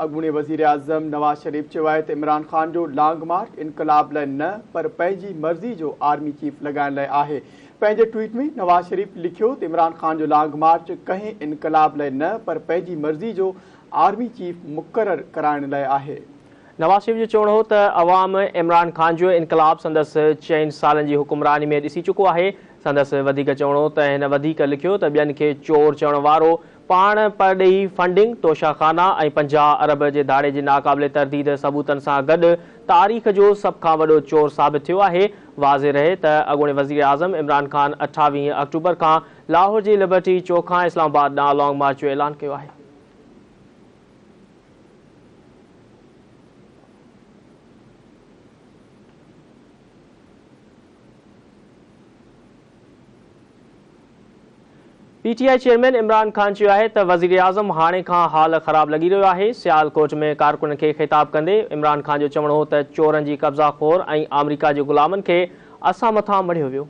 अॻूणे वज़ीर आज़म नवाज़ शरीफ़ चयो आहे त इमरान ख़ान जो लॉन्ग मार्च इनक़लाब लाइ न पर पंहिंजी मर्ज़ी जो आर्मी चीफ लॻाइण लाइ आहे। पंहिंजे ट्वीट में नवाज़ शरीफ़ लिखियो त इमरान ख़ान जो लॉन्ग मार्च कंहिं इनक़लाब लाइ न पर पंहिंजी मर्ज़ी जो आर्मी चीफ मुक़ररु कराइण लाइ आहे। नवाज़ शरीफ़ जो चवणो हो त अवाम इमरान ख़ान जो इनक़लाब संदसि 4 सालनि जी हुकुमरानी में ॾिसी चुको आहे। संदसि वधीक चवणो त हिन वधीक लिखियो त ॿियनि खे चोर चवण वारो पाण पर ॾेई फंडिंग तोशाखाना ऐं 50 अरब जे धाड़े जे नाक़ाबिले तरदीद सबूतनि सां गॾु तारीख़ जो सभ खां वॾो चोर साबित थियो आहे। वाज़े रहे त अॻूणे वज़ीर आज़म इमरान ख़ान 28 अक्टूबर खां लाहौर जी लिबर्टी चौक खां इस्लामाबाद ॾांहुं लॉन्ग मार्च जो ऐलान कयो आहे। पीटीआई चेयरमैन इमरान ख़ान चयो आहे त वज़ीर आज़म हाणे खां हाल ख़राब लॻी रहियो आहे। सियालकोट में कारकुननि खे ख़िताब कंदे इमरान ख़ान जो चवणो हो त चोरनि जी कब्ज़ाखोर ऐं अमरीका जे ग़ुलामनि खे असां मथां मढ़ियो वियो।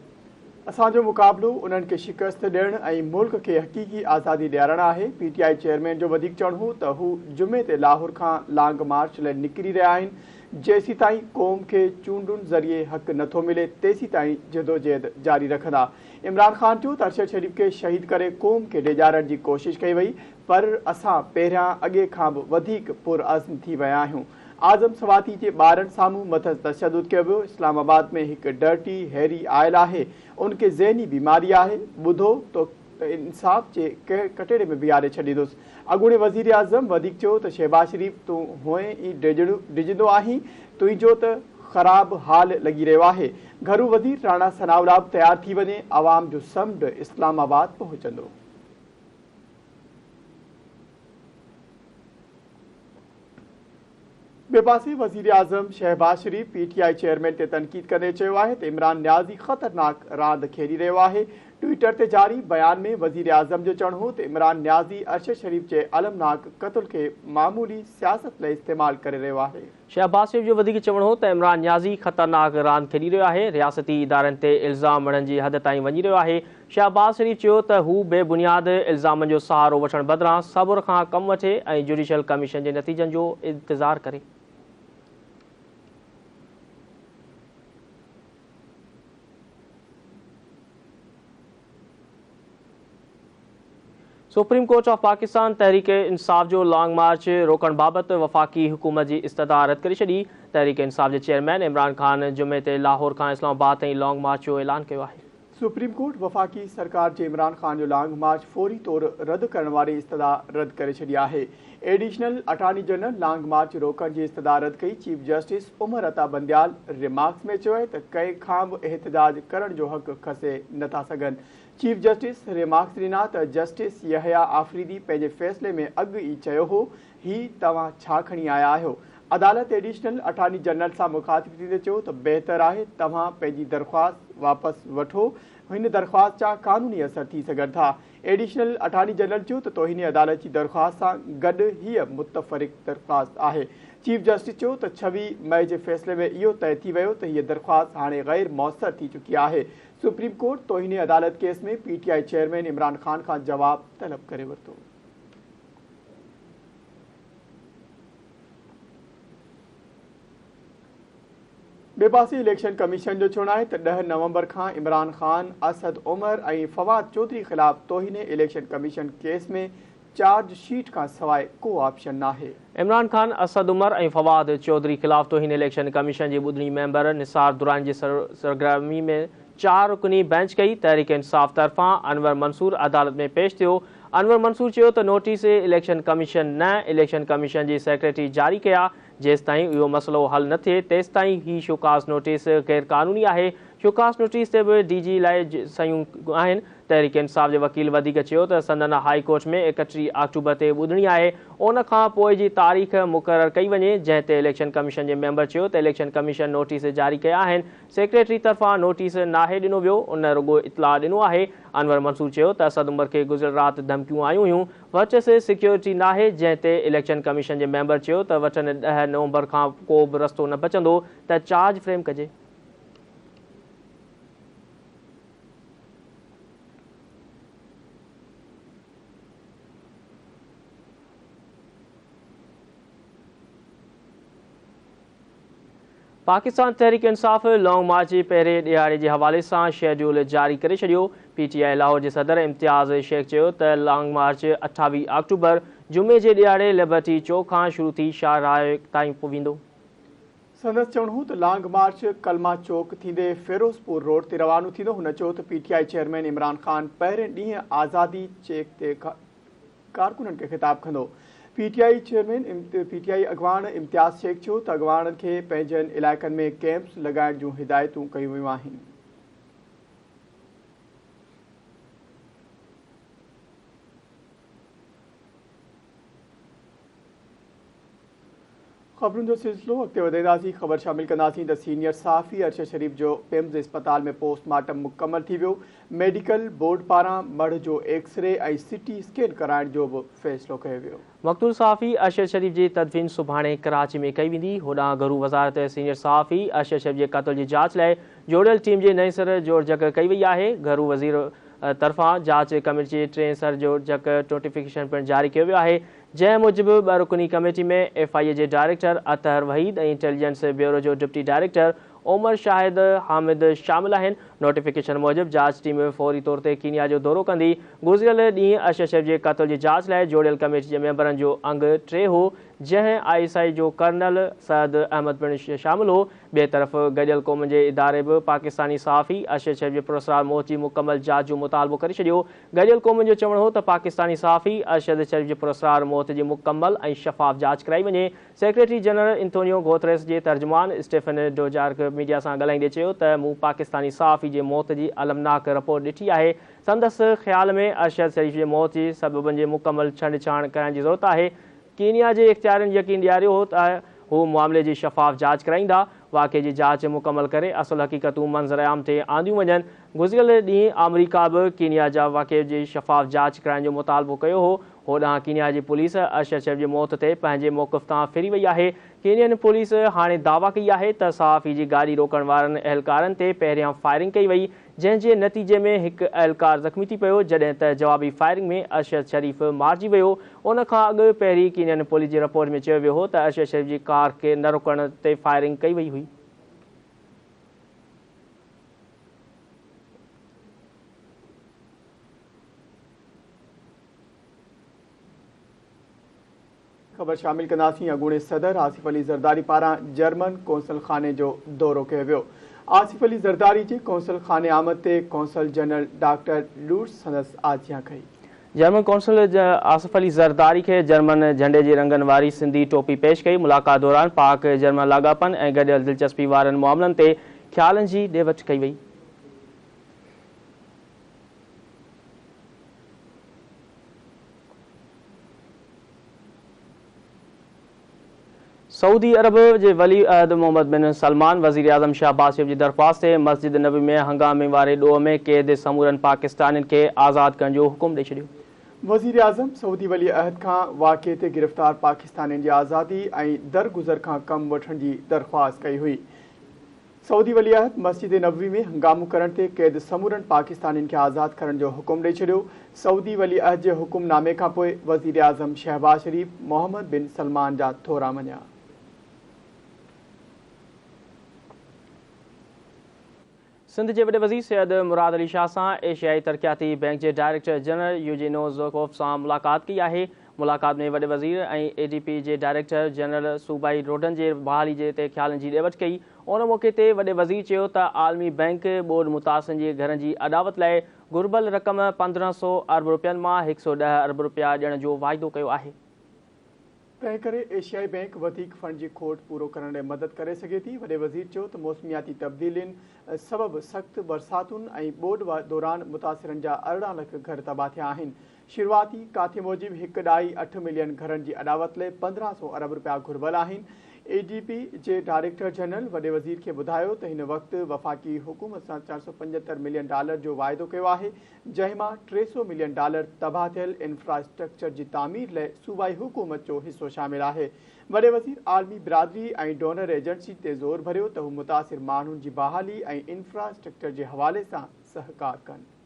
असांजो मुक़ाबिलो उन्हनि खे शिकस्त ॾियणु ऐं मुल्क खे हक़ीक़ी आज़ादी ॾियारणु आहे। पीटीआई चेयरमैन जो वधीक चवणो हो त हू जुमे ते लाहौर खां लॉन्ग मार्च लाइ निकिरी रहिया आहिनि। जेसीं ताईं क़ौम खे चूंडुनि ज़रिए हक़ नथो मिले तेसीं ताईं जदोजहद जारी रखंदा। इमरान ख़ान चयो त अरशद शरीफ़ खे शहीद करे क़ौम खे डिॼारण जी कोशिश कई वई, पर असां पहिरियां अॻे खां बि वधीक पुरअज़्म थी विया आहियूं। आज़म सवाती जे ॿारनि साम्हूं मथस तशदुद कयो वियो। इस्लामाबाद में हिकु डर्टी हैरी आयल आहे, उनखे ज़हनी बीमारी आहे, ॿुधो तो इंसाफ़ जे कटेरे में बीहारे छॾींदुसि। अॻूणे वज़ीर आज़म वधीक चयो त शहबाज शरीफ़ तूं हुएं ई डिॼंदो आहीं, तुंहिंजो त ख़राब हाल लॻी रहियो आहे। घरू वज़ीर राणा सनाउल्लाह तयारु थी वञे, आवाम जो समुंड इस्लामाबाद पहुचंदो। ॿिए पासे वज़ीर आज़म शहबाज शरीफ़ पीटीआई चेयरमैन ते तनक़ीद कंदे चयो आहे त इमरान न्याज़ी ख़तरनाक रांदि खेॾी रहियो आहे। ट्विटर ते जारी बयान में वज़ीर आज़म जो चवणो हो त इमरान न्याज़ी अरशद शरीफ़ जे अलमनाक क़त्ल खे मामूली सियासत लाइ इस्तेमालु करे रहियो आहे। शहबाज शरीफ़ जो वधीक चवणो हो त इमरान न्याज़ी ख़तरनाक रांदि खेॾी रहियो आहे, रियासती इदारनि ते इल्ज़ाम हणण जी हद ताईं वञी रहियो आहे। शहबाज शरीफ़ चयो त हू बेबुनियाद इल्ज़ामनि जो सहारो वठण बदिरां सब्र खां कमु वठे ऐं जुडिशल कमीशन जे नतीजनि जो इंतज़ारु करे। Supreme court of Pakistan Tehreek इंसाफ़ जो लॉन्ग मार्च रोकण बाबति वफ़ाक़ी हुकूमत जी इस्तदा रद्द करे छॾी। तहरीक इंसाफ़ जे चेयरमैन इमरान ख़ान जुमे ते लाहौर खां इस्लामाबाद ताईं लॉन्ग मार्च जो ऐलान कयो आहे। सुप्रीम कोर्ट वफ़ाक़ी सरकार जे इमरान ख़ान जो लॉन्ग मार्च फौरी तौर रद्द करण वारी इस्तदा रद्द करे छॾी आहे। एडिशनल अटॉर्नी जनरल लॉन्ग मार्च रोकण जी इस्तदा रद्द कई। Chief justice Umar Ata Bandial remarks में चयो आहे त कंहिं खां बि एहतजाज करण जो हक़ खसे नथा सघनि। चीफ जस्टिस रिमार्क्स ॾिना त जस्टिस यहया आफरीदी पंहिंजे फ़ैसिले में अॻु ई चयो हो, ही तव्हां छा खणी आया आहियो। अदालत एडिशनल अटॉर्नी जनरल सां मुखातिब थींदे चयो त बहितर आहे तव्हां पंहिंजी दरख़्वास्त वापसि वठो, हिन दरख़्वास्त जा क़ानूनी असर थी सघनि था। एडिशनल अटॉर्नी जनरल चयो त तोहिनी अदालत जी दरख़्वास्त सां गॾु हीअ मुतफ़रिक़ दरख़्वास्त आहे। चीफ जस्टिस चयो त 26 मई जे फ़ैसिले में इहो तय थी वियो त हीअ दरख़्वास्त हाणे ग़ैर मौसर थी चुकी आहे। सुप्रीम कोर्ट तोहिनी अदालत केस में पीटीआई चेयरमैन इमरान ख़ान खां जवाब तलब करे वरितो। ॿिए पासे इलेक्शन कमीशन जो चवणु आहे त 10 नवंबर खां इमरान ख़ान, असद उमर ऐं फवाद चौधरी ख़िलाफ़ तोहिने इलेक्शन कमीशन केस में चार्ज शीट खां सवाइ को ऑप्शन नाहे। इमरान ख़ान, असद उमर ऐं फवाद चौधरी ख़िलाफ़ तोहिन इलेक्शन कमीशन जी ॿुधणी मेंबर निसार दुरानी जी सरगर्मी में 4 रुकनी बेंच कई। तहरीक इंसाफ़ तरफ़ां अनवर मंसूर अदालत में पेश थियो। अनवर मंसूर चयो त नोटिस इलेक्शन कमीशन न इलेक्शन कमीशन जी सेक्रेटरी जारी कया। जेसि ताईं इहो मसइलो हल न थिए तेसि ताईं ही शोकास नोटिस गैर क़ानूनी आहे। शोकास नोटिस ते बि डीजी लाइ सयूं आहिनि। तहरीक इंसाफ़ जे वकील वधीक चयो त संदन हाई कोर्ट में 31 अक्टूबर ते ॿुधणी आहे, उन खां पोइ जी तारीख़ मुक़ररु कई वञे, जंहिं ते इलेक्शन कमीशन जे मेंबर चयो त इलेक्शन कमीशन नोटिस जारी कया आहिनि। सेक्रेटरी तरफ़ां नोटिस नाहे ॾिनो वियो, उन रुॻो इतलाह ॾिनो आहे। अनवर मंसूर चयो त असद उमर खे गुज़िरियल राति धमकियूं आयूं हुयूं, वचस सिक्योरिटी नाहे, जंहिं ते इलेक्शन कमीशन जे मेंबर चयो त वचन 10 नवंबर खां को बि रस्तो न बचंदो त चार्ज फ्रेम कजे। पाकिस्तान तहरीक इंसाफ़ लॉन्ग मार्च जे पहिरें ॾियारे जे हवाले सां शेड्यूल जारी करे छॾियो। PTI लाहौर जे सदर इम्तियाज़ शेख चयो त लॉन्ग मार्च 28 अक्टूबर जुमे जे ॾियारे लिबर्टी चौक खां शुरू थी शाहराह ताईं वेंदो। संदसि चवणो हो त लॉन्ग मार्च कलमा चौक थींदे फिरोजपुर रोड ते रवानो थींदो। हुन चयो त PTI चेयरमैन इमरान खान पहिरें ॾींहुं आज़ादी चेक ते कारकुननि खे ख़िताब कंदो। PTI अॻवान इम्तियाज़ शेख चयो त अॻवाननि खे पंहिंजनि इलाइक़नि में कैंप्स लॻाइण जूं हिदायतूं कयूं वियूं आहिनि। ख़बरुनि जो सिलसिलो अॻिते वधाईंदासीं। ख़बर शामिल कंदासीं त सीनियर सहाफ़ी अरशद शरीफ़ जो पिम्स इस्पताल में पोस्टमार्टम मुकमल थी वियो। मेडिकल बोर्ड पारां मढ़ जो एक्सरे ऐं CT स्कैन कराइण जो बि फ़ैसिलो कयो वियो। मक़तूल सहाफ़ी अरशद शरीफ़ जी तदफ़ीन सुभाणे कराची में कई वेंदी। होॾां घरू वज़ारत सीनियर सहाफ़ी अरशद शरीफ़ जे क़त्ल जी जांच लाइ जोड़ियल टीम जे नईं सर जोड़जक कई वई आहे। घरू वज़ीर तरफ़ां जांच कमेटी जे 3 सर जोड़जक नोटिफिकेशन पिणु जारी कयो वियो आहे। जंहिं मूजिबि 2 रुकनी कमेटी में FIA जे डायरेक्टर अतहर वहीद ऐं इंटेलिजेंस ब्यूरो जो डिप्टी डायरेक्टर ओमर शाहिद हामिद शामिल आहिनि। नोटिफिकेशन मूजिबि जांच टीम फौरी तौर ते कीनिया जो दौरो कंदी। गुज़िरियल ॾींहुं अरशद शरीफ़ जे क़त्ल जी जांच लाइ जोड़ियल कमेटी जे मेंबरनि जो अंग 3 हो, जंहिं ISI जो कर्नल सैद अहमद पिणु शामिल हो। ॿिए तरफ़ गॾियल क़ौम जे इदारे बि पाकिस्तानी सहाफ़ी अरशद शरीफ़ जे पुरस्कार मौत जी मुकमल जांच जो मुतालबो करे छॾियो। गॾियल क़ौम जो चवणो हो त पाकिस्तानी सहाफ़ी अरशद शरीफ़ जे पुरस्कार मौत जी मुकमल ऐं शफ़ाफ़ जांच कराई वञे। सेक्रेटरी जनरल एंटोनियो गुतेरेस जे तर्जुमान स्टीफन डुजारिक मीडिया सां ॻाल्हाईंदे चयो त मूं पाकिस्तानी सहाफ़ी जे मौत जी अलमनाक रिपोर्ट ॾिठी आहे। संदसि ख़्याल में अरशद शरीफ़ जे मौत जी सबबनि जे मुकमल छंड-छाण करण जी ज़रूरत आहे। कीनिया जे इख़्तियारनि यकीन ॾियारियो हो त हू मामले जी शफ़ाफ़ जांच कराईंदा। वाक़े जी जांच मुकमल करे असुल हक़ीक़तूं मंज़र आम ते आंदियूं वञनि। गुज़िरियल ॾींहुं अमरीका बि कीनिया जा वाक़े जी शफ़ाफ़ जांच कराइण जो मुतालबो कयो हो। होॾां कीनिया जी पुलिस अरशद शरीफ़ जी मौत ते पंहिंजे मौक़िफ़ तां फिरी वई आहे। कीनियन पुलिस हाणे दावा कई आहे त सहाफ़ी जी गाॾी रोकण वारनि अहलकारनि ते पहिरियां फायरिंग कई वई, जंहिं जे नतीजे में हिकु अहलकार ज़ख़्मी थी पियो, जॾहिं त जवाबी फायरिंग में अरशद शरीफ़ मारिजी वियो। उन खां अॻु पहिरीं कीनियन पुलिस जी रिपोर्ट में चयो वियो हो त अरशद शरीफ़ जी कार खे न रुकण ते फायरिंग कई वई हुई। ख़बर शामिल कंदासीं। अॻूणे सदर आसिफ अली ज़रदारी पारां जर्मन कौंसल खाने जो दौरो कयो वियो। आसिफ अली ज़रदारी जे कौंसल खाने आमद ते कौंसल जनरल डॉक्टर लूट्स संदसि आजियां कई। जर्मन कौंसल आसिफ अली ज़रदारी खे जर्मन झंडे जे रंगनि वारी सिंधी टोपी पेश कई। मुलाक़ात दौरान पाक जर्मन लाॻापन ऐं गॾियल दिलचस्पी वारनि मामलनि ते ख़्यालनि जी ॾे वठि कई वई। सऊदी अरब जे वली अहद मोहम्मद बिन सलमान वज़ीर आज़म शहबाज शरीफ़ जी दरख़्वास्त ते मस्जिद नबी में हंगामे वारे ॾोह में क़ैद समूरनि पाकिस्तानियुनि खे आज़ादु करण जो हुकुम ॾेई छॾियो। वज़ीर आज़म सऊदी वली अहद खां वाक़े ते गिरफ़्तार पाकिस्तानियुनि जी आज़ादी ऐं दरगुज़र खां कमु वठण जी दरख़्वास्त कई हुई। सऊदी वली अहद मस्जिद नबवी में हंगामो करण ते क़ैद समूरनि पाकिस्तानियुनि खे आज़ादु करण जो हुकुम ॾेई छॾियो। सऊदी वली अहद जे हुकुमनामे खां पोइ वज़ीर आज़म शहबाज शरीफ़ मोहम्मद बिन सलमान जा थोरा मञिया। सिंध जे वॾे वज़ीर सैयद मुराद अली शाह सां एशियाई तरक़ियाती बैंक जे डायरेक्टर जनरल यूजिनो ज़ोकोफ सां मुलाक़ात कई आहे। मुलाक़ात में वॾे वज़ीर ऐं ADP जे डायरेक्टर जनरल सूबाई रोडनि जे बहाली जे ते ख़्यालनि जी ॾे वठि कई। उन मौक़े ते वॾे वज़ीर चयो त आलमी बैंक ॿोॾ मुतासिरनि जे घरनि जी अॾावत लाइ घुर्बल रक़म 1500 अरब रुपयनि मां 110 अरब रुपया ॾियण जो वाइदो कयो आहे। तंहिं करे एशियाई बैंक वधीक फंड जी खोट पूरो करण में मदद करे सघे थी। वॾे वज़ीर चयो त मौसमियाती तब्दीलियुनि सबबि सख़्त बरसातुनि ऐं ॿोॾ दौरान मुतासिरनि जा 18 लख घर तबाह थिया आहिनि। शुरूआती काथे मूजिबि 1.8 मिलियन घरनि जी अॾावत लाइ 1500 अरब रुपया घुर्बल आहिनि। ADP जे डायरेक्टर जनरल वॾे वज़ीर खे ॿुधायो त हिन वक़्तु वफ़ाक़ी हुकूमत सां $475 मिलियन जो वाइदो कयो आहे, जंहिं मां $300 मिलियन तबाह थियल इंफ्रास्ट्रक्चर जी तामीर लाइ सूबाई हुकूमत जो हिसो शामिल आहे। वॾे वज़ीर आलमी बिरादरी ऐं डोनर एजेंसी ते ज़ोर भरियो त हू मुतासिर माण्हुनि जी बहाली ऐं इंफ्रास्ट्रक्चर जे हवाले सां सहकार कनि।